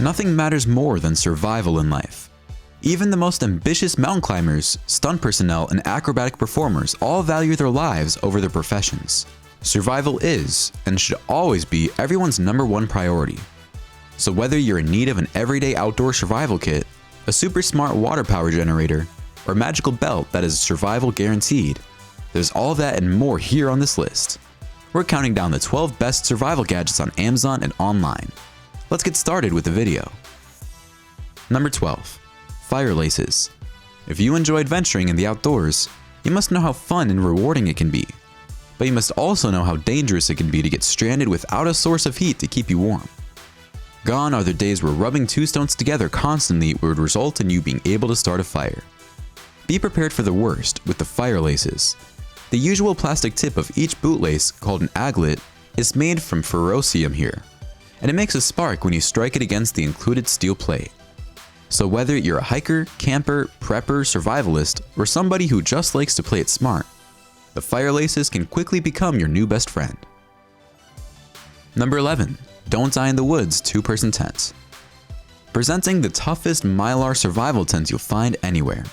Nothing matters more than survival in life. Even the most ambitious mountain climbers, stunt personnel, and acrobatic performers all value their lives over their professions. Survival is, and should always be, everyone's #1 priority. So whether you're in need of an everyday outdoor survival kit, a super smart water power generator, or a magical belt that is survival guaranteed, there's all that and more here on this list. We're counting down the 12 best survival gadgets on Amazon and online. Let's get started with the video. Number 12. FIRELACES. If you enjoy adventuring in the outdoors, you must know how fun and rewarding it can be. But you must also know how dangerous it can be to get stranded without a source of heat to keep you warm. Gone are the days where rubbing two stones together constantly would result in you being able to start a fire. Be prepared for the worst with the FIRELACES. The usual plastic tip of each bootlace, called an aglet, is made from ferrocerium here, and it makes a spark when you strike it against the included steel plate. So whether you're a hiker, camper, prepper, survivalist, or somebody who just likes to play it smart, the FIRELACES can quickly become your new best friend. Number 11. Don't Die in the Woods 2-person tent. Presenting the toughest mylar survival tent you'll find anywhere.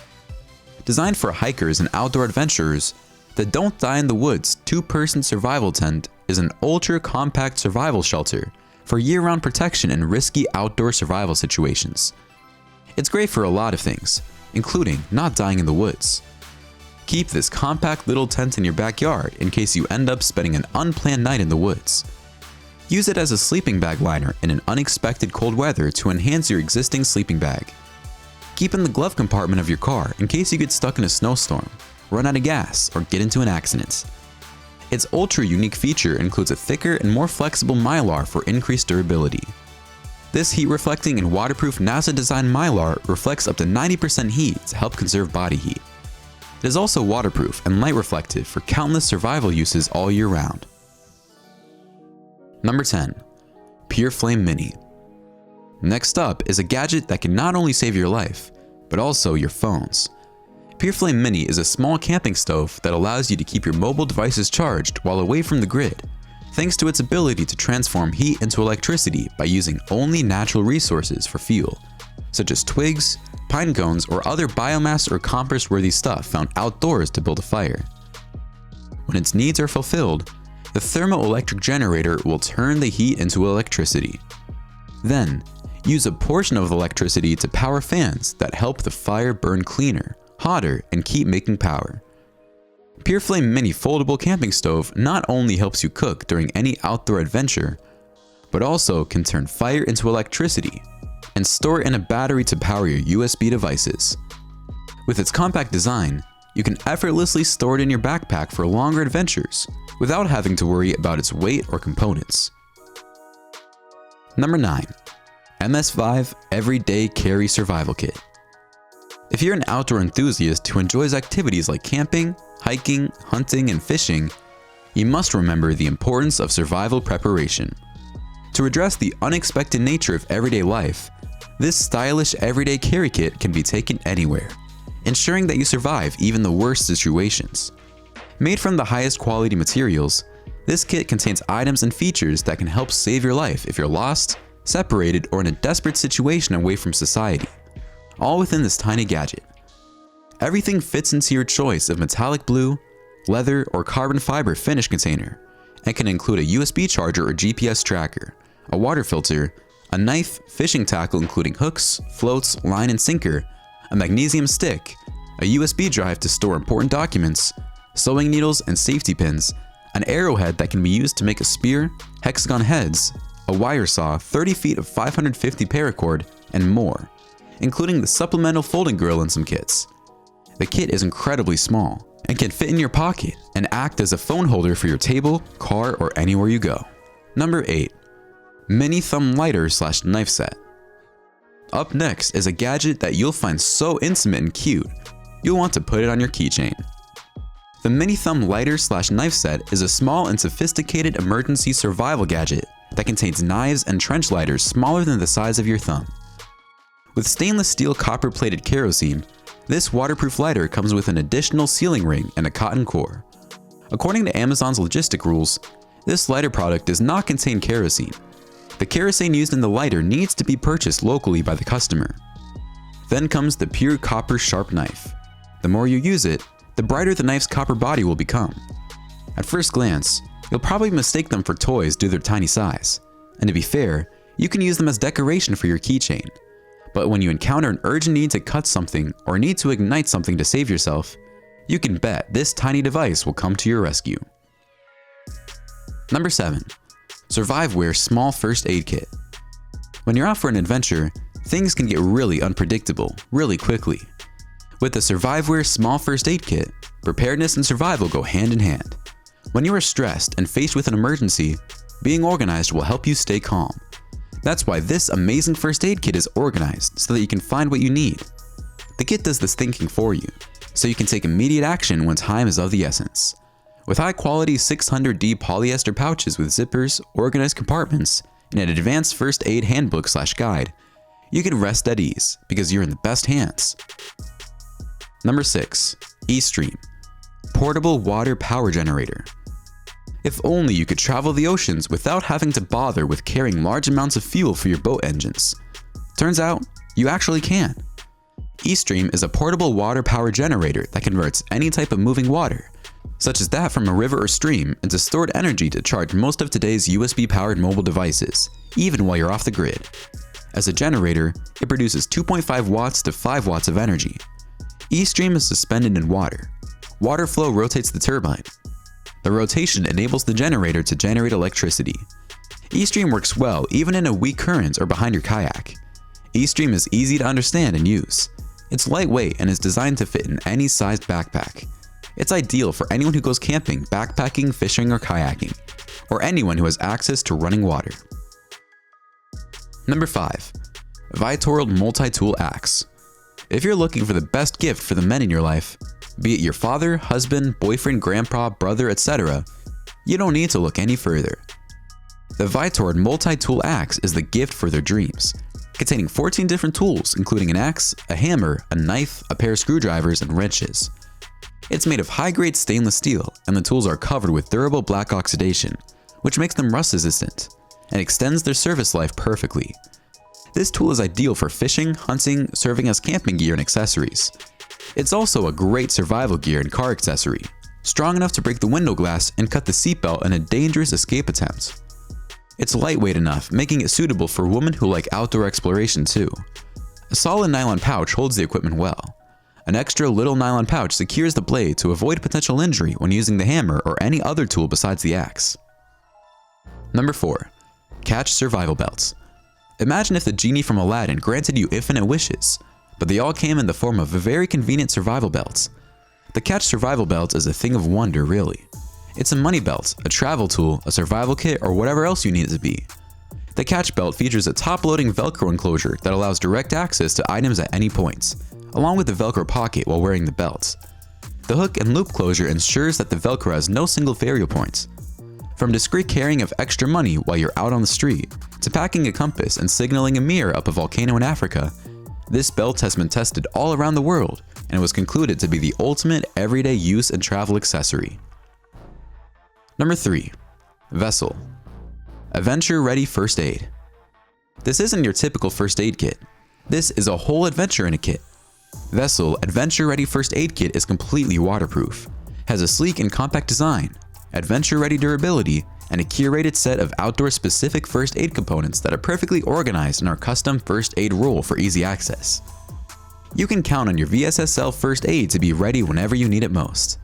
Designed for hikers and outdoor adventurers, the Don't Die in the Woods 2-person survival tent is an ultra-compact survival shelter for year-round protection in risky outdoor survival situations. It's great for a lot of things, including not dying in the woods. Keep this compact little tent in your backyard in case you end up spending an unplanned night in the woods. Use it as a sleeping bag liner in an unexpected cold weather to enhance your existing sleeping bag. Keep in the glove compartment of your car in case you get stuck in a snowstorm, run out of gas, or get into an accident. Its ultra unique feature includes a thicker and more flexible mylar for increased durability. This heat-reflecting and waterproof NASA-designed mylar reflects up to 90% heat to help conserve body heat. It is also waterproof and light reflective for countless survival uses all year round. Number 10. PUREFLAME Mini. Next up is a gadget that can not only save your life, but also your phone's. PUREFLAME Mini is a small camping stove that allows you to keep your mobile devices charged while away from the grid, thanks to its ability to transform heat into electricity by using only natural resources for fuel, such as twigs, pine cones, or other biomass or compost-worthy stuff found outdoors to build a fire. When its needs are fulfilled, the thermoelectric generator will turn the heat into electricity. Then, use a portion of the electricity to power fans that help the fire burn cleaner, hotter, and keep making power. PUREFLAME Mini Foldable Camping Stove not only helps you cook during any outdoor adventure, but also can turn fire into electricity and store it in a battery to power your USB devices. With its compact design, you can effortlessly store it in your backpack for longer adventures without having to worry about its weight or components. Number 9. MS5 Everyday Carry Survival Kit. If you're an outdoor enthusiast who enjoys activities like camping, hiking, hunting, and fishing, you must remember the importance of survival preparation. To address the unexpected nature of everyday life, this stylish everyday carry kit can be taken anywhere, ensuring that you survive even the worst situations. Made from the highest quality materials, this kit contains items and features that can help save your life if you're lost, separated, or in a desperate situation away from society, all within this tiny gadget. Everything fits into your choice of metallic blue, leather, or carbon fiber finish container, and can include a USB charger or GPS tracker, a water filter, a knife, fishing tackle including hooks, floats, line, and sinker, a magnesium stick, a USB drive to store important documents, sewing needles and safety pins, an arrowhead that can be used to make a spear, hexagon heads, a wire saw, 30 feet of 550 paracord, and more, including the supplemental folding grill in some kits. The kit is incredibly small and can fit in your pocket and act as a phone holder for your table, car, or anywhere you go. Number 8. Mini Thumb Lighter / Knife Set. Up next is a gadget that you'll find so intimate and cute, you'll want to put it on your keychain. The Mini Thumb Lighter / Knife Set is a small and sophisticated emergency survival gadget that contains knives and trench lighters smaller than the size of your thumb. With stainless steel copper-plated kerosene, this waterproof lighter comes with an additional sealing ring and a cotton core. According to Amazon's logistic rules, this lighter product does not contain kerosene. The kerosene used in the lighter needs to be purchased locally by the customer. Then comes the pure copper sharp knife. The more you use it, the brighter the knife's copper body will become. At first glance, you'll probably mistake them for toys due to their tiny size. And to be fair, you can use them as decoration for your keychain. But when you encounter an urgent need to cut something or need to ignite something to save yourself, you can bet this tiny device will come to your rescue. Number 7. SURVIVEWARE Small First Aid Kit. When you're out for an adventure, things can get really unpredictable really quickly. With the SURVIVEWARE Small First Aid Kit, preparedness and survival go hand in hand. When you are stressed and faced with an emergency, being organized will help you stay calm. That's why this amazing first aid kit is organized so that you can find what you need. The kit does this thinking for you, so you can take immediate action when time is of the essence. With high-quality 600D polyester pouches with zippers, organized compartments, and an advanced first aid handbook/guide, you can rest at ease because you're in the best hands. Number 6. ESTREAM Portable Water Power Generator. If only you could travel the oceans without having to bother with carrying large amounts of fuel for your boat engines. Turns out, you actually can. ESTREAM is a portable water power generator that converts any type of moving water, such as that from a river or stream, into stored energy to charge most of today's USB-powered mobile devices, even while you're off the grid. As a generator, it produces 2.5 watts to 5 watts of energy. ESTREAM is suspended in water. Water flow rotates the turbine. The rotation enables the generator to generate electricity. ESTREAM works well even in a weak current or behind your kayak. ESTREAM is easy to understand and use. It's lightweight and is designed to fit in any sized backpack. It's ideal for anyone who goes camping, backpacking, fishing, or kayaking, or anyone who has access to running water. Number 5. VEITORLD Multi-Tool Axe. If you're looking for the best gift for the men in your life, be it your father, husband, boyfriend, grandpa, brother, etc., you don't need to look any further. The VEITORLD Multi-Tool Axe is the gift for their dreams, containing 14 different tools including an axe, a hammer, a knife, a pair of screwdrivers, and wrenches. It's made of high-grade stainless steel, and the tools are covered with durable black oxidation, which makes them rust-resistant and extends their service life perfectly. This tool is ideal for fishing, hunting, serving as camping gear and accessories. It's also a great survival gear and car accessory, strong enough to break the window glass and cut the seatbelt in a dangerous escape attempt. It's lightweight enough, making it suitable for women who like outdoor exploration too. A solid nylon pouch holds the equipment well. An extra little nylon pouch secures the blade to avoid potential injury when using the hammer or any other tool besides the axe. Number 4. Catch Survival Belts. Imagine if the genie from Aladdin granted you infinite wishes, but they all came in the form of a very convenient survival belt. The Catch Survival Belt is a thing of wonder, really. It's a money belt, a travel tool, a survival kit, or whatever else you need it to be. The Catch belt features a top-loading Velcro enclosure that allows direct access to items at any point, along with the Velcro pocket while wearing the belt. The hook and loop closure ensures that the Velcro has no single failure points. From discreet carrying of extra money while you're out on the street, to packing a compass and signaling a mirror up a volcano in Africa, this belt has been tested all around the world and was concluded to be the ultimate everyday use and travel accessory. Number 3. Vessel. Adventure Ready First Aid. This isn't your typical first aid kit. This is a whole adventure in a kit. Vessel Adventure Ready First Aid Kit is completely waterproof, has a sleek and compact design, adventure-ready durability, and a curated set of outdoor-specific first aid components that are perfectly organized in our custom first aid roll for easy access. You can count on your VSSL first aid to be ready whenever you need it most.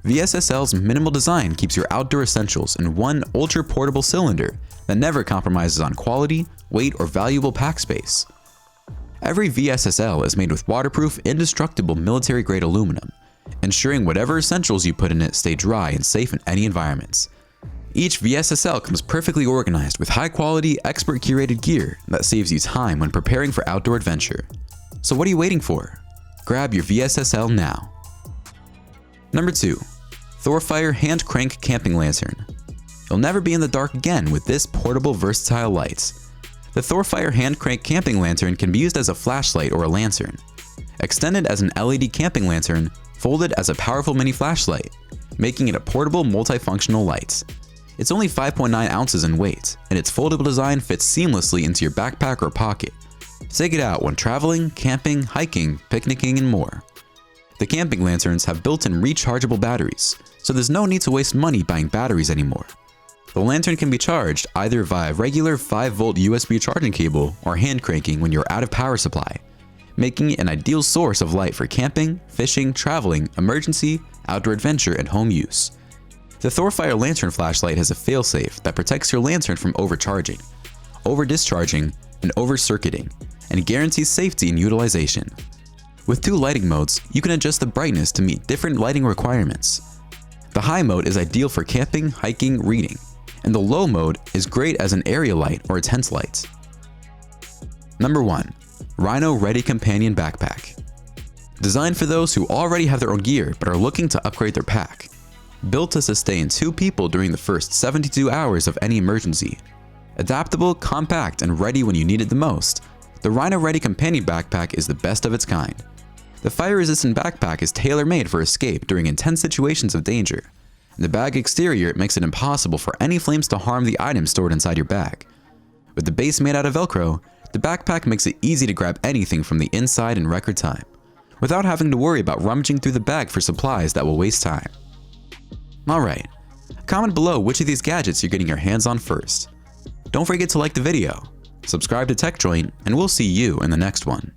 VSSL's minimal design keeps your outdoor essentials in one ultra-portable cylinder that never compromises on quality, weight, or valuable pack space. Every VSSL is made with waterproof, indestructible military-grade aluminum, ensuring whatever essentials you put in it stay dry and safe in any environments. Each VSSL comes perfectly organized with high-quality, expert-curated gear that saves you time when preparing for outdoor adventure. So what are you waiting for? Grab your VSSL now. Number 2. THORFIRE Hand Crank Camping Lantern. You'll never be in the dark again with this portable, versatile light. The THORFIRE Hand Crank Camping Lantern can be used as a flashlight or a lantern. Extended as an LED camping lantern, folded as a powerful mini flashlight, making it a portable, multifunctional light. It's only 5.9 ounces in weight, and its foldable design fits seamlessly into your backpack or pocket. Take it out when traveling, camping, hiking, picnicking, and more. The camping lanterns have built-in rechargeable batteries, so there's no need to waste money buying batteries anymore. The lantern can be charged either via regular 5-volt USB charging cable or hand cranking when you're out of power supply, making it an ideal source of light for camping, fishing, traveling, emergency, outdoor adventure, and home use. The THORFIRE lantern flashlight has a failsafe that protects your lantern from overcharging, over-discharging, and over-circuiting, and guarantees safety and utilization. With 2 lighting modes, you can adjust the brightness to meet different lighting requirements. The high mode is ideal for camping, hiking, reading, and the low mode is great as an area light or a tent light. Number 1. RINO Ready Companion Backpack. Designed for those who already have their own gear but are looking to upgrade their pack. Built to sustain 2 people during the first 72 hours of any emergency. Adaptable, compact, and ready when you need it the most, the RINO Ready Companion Backpack is the best of its kind. The fire-resistant backpack is tailor-made for escape during intense situations of danger. The bag exterior makes it impossible for any flames to harm the items stored inside your bag. With the base made out of Velcro, the backpack makes it easy to grab anything from the inside in record time, without having to worry about rummaging through the bag for supplies that will waste time. Alright, comment below which of these gadgets you're getting your hands on first. Don't forget to like the video, subscribe to TechJoint, and we'll see you in the next one.